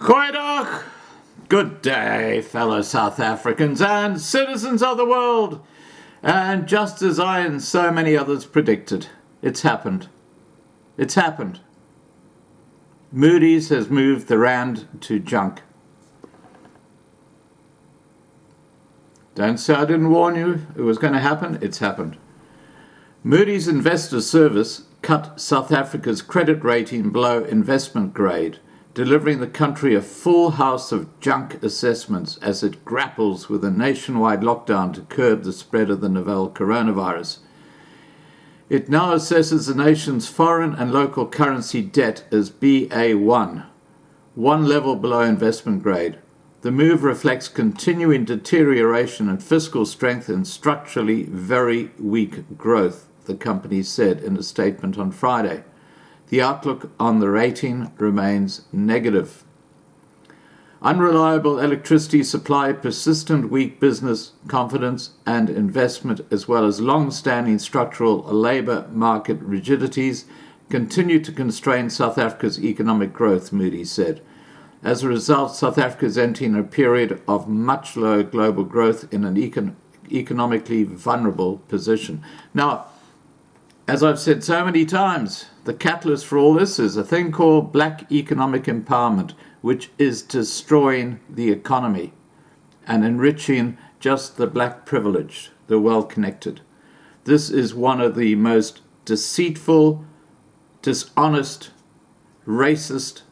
Goeiedag! Good day, fellow South Africans and citizens of the world. And just as I and so many others predicted, it's happened. It's happened. Moodys has moved the rand to junk. Don't say I didn't warn you it was going to happen. It's happened. Moodys Investor Service cut South Africa's credit rating below investment grade, delivering the country a full house of junk assessments as it grapples with a nationwide lockdown to curb the spread of the novel coronavirus. It now assesses the nation's foreign and local currency debt as BA1, one level below investment grade. The move reflects continuing deterioration in fiscal strength and structurally very weak growth, the company said in a statement on Friday. The outlook on the rating remains negative. Unreliable electricity supply, persistent weak business confidence and investment, as well as long-standing structural labour market rigidities, continue to constrain South Africa's economic growth, Moodys said. As a result, South Africa is entering a period of much lower global growth in an economically vulnerable position. Now, as I've said so many times, the catalyst for all this is a thing called black economic empowerment, which is destroying the economy and enriching just the black privileged, the well-connected. This is one of the most deceitful, dishonest, racist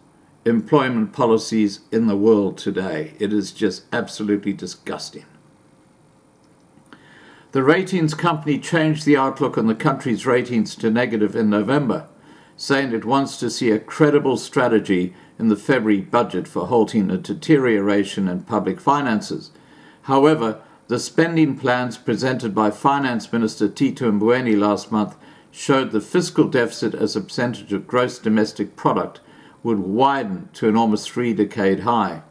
employment policies in the world today. It is just absolutely disgusting. The ratings company changed the outlook on the country's ratings to negative in November, saying it wants to see a credible strategy in the February budget for halting a deterioration in public finances. However, the spending plans presented by Finance Minister Tito Mboweni last month showed the fiscal deficit as a percentage of gross domestic product would widen to an almost three-decade high.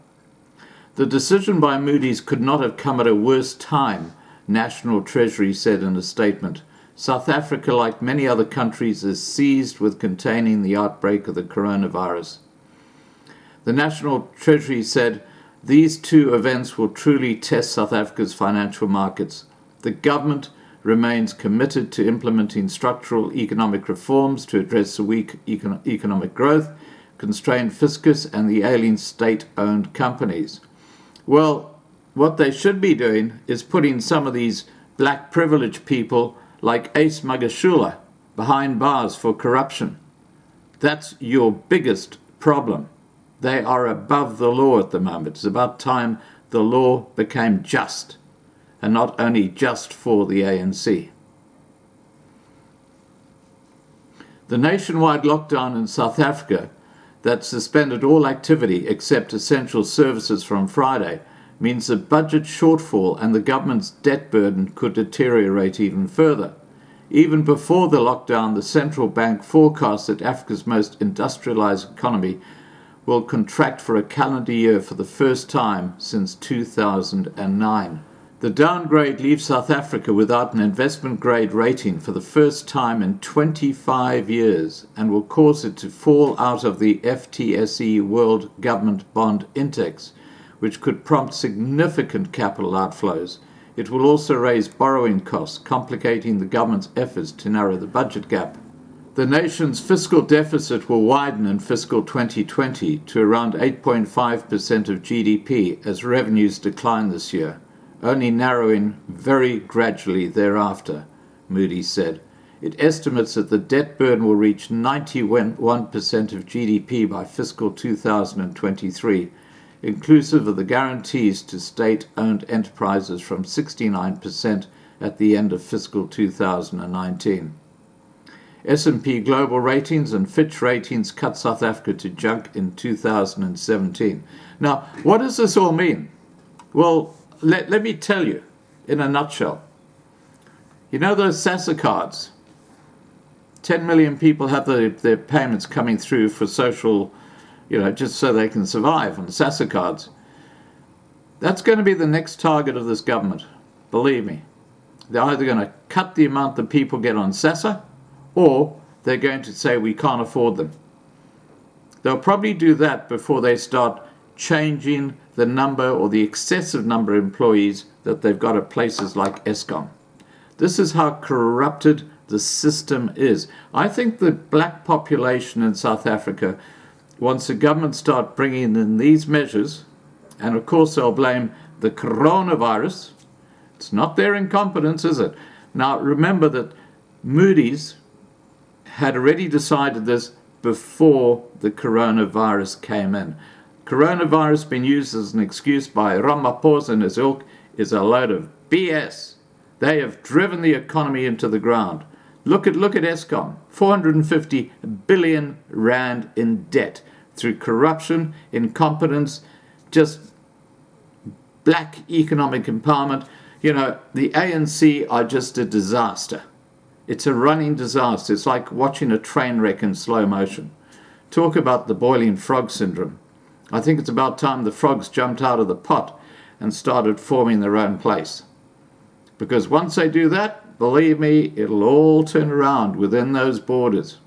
The decision by Moodys could not have come at a worse time, National Treasury said in a statement. South Africa, like many other countries, is seized with containing the outbreak of the coronavirus. The National Treasury said these two events will truly test South Africa's financial markets. The government remains committed to implementing structural economic reforms to address the weak economic growth, constrained fiscus, and the ailing state-owned companies. Well, what they should be doing is putting some of these black privileged people like Ace Magashula behind bars for corruption. That's your biggest problem. They are above the law at the moment. It's about time the law became just, and not only just for the ANC. The nationwide lockdown in South Africa that suspended all activity except essential services from Friday means the budget shortfall and the government's debt burden could deteriorate even further. Even before the lockdown, the central bank forecast that Africa's most industrialized economy will contract for a calendar year for the first time since 2009. The downgrade leaves South Africa without an investment-grade rating for the first time in 25 years and will cause it to fall out of the FTSE World Government Bond Index, which could prompt significant capital outflows. It will also raise borrowing costs, complicating the government's efforts to narrow the budget gap. The nation's fiscal deficit will widen in fiscal 2020 to around 8.5% of GDP as revenues decline this year, only narrowing very gradually thereafter, Moodys said. It estimates that the debt burden will reach 91% of GDP by fiscal 2023, inclusive of the guarantees to state-owned enterprises from 69% at the end of fiscal 2019. S&P Global Ratings and Fitch Ratings cut South Africa to junk in 2017. Now, what does this all mean? Well, let me tell you in a nutshell. You know those SASSA cards? 10 million people have their payments coming through for social, just so they can survive on the SASSA cards. That's going to be the next target of this government, believe me. They're either going to cut the amount that people get on SASSA, or they're going to say we can't afford them. They'll probably do that before they start changing the number or the excessive number of employees that they've got at places like Eskom. This is how corrupted the system is. I think the black population in South Africa, once the government start bringing in these measures, and of course they'll blame the coronavirus. It's not their incompetence, is it? Now remember that Moodys had already decided this before the coronavirus came in. Coronavirus being used as an excuse by Ramaphosa and his ilk is a load of BS. They have driven the economy into the ground. Look at Eskom, 450 billion rand in debt through corruption, incompetence, just black economic empowerment. You know, the ANC are just a disaster. It's a running disaster. It's like watching a train wreck in slow motion. Talk about the boiling frog syndrome. I think it's about time the frogs jumped out of the pot and started forming their own place. Because once they do that, believe me, it'll all turn around within those borders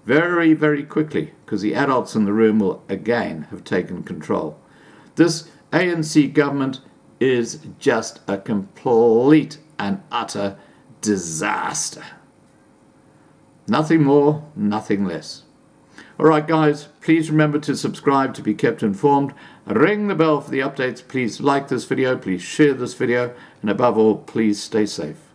very, very quickly, because the adults in the room will again have taken control. This ANC government is just a complete and utter disaster. Nothing more, nothing less. All right, guys, please remember to subscribe to be kept informed. Ring the bell for the updates. Please like this video. Please share this video. And above all, please stay safe.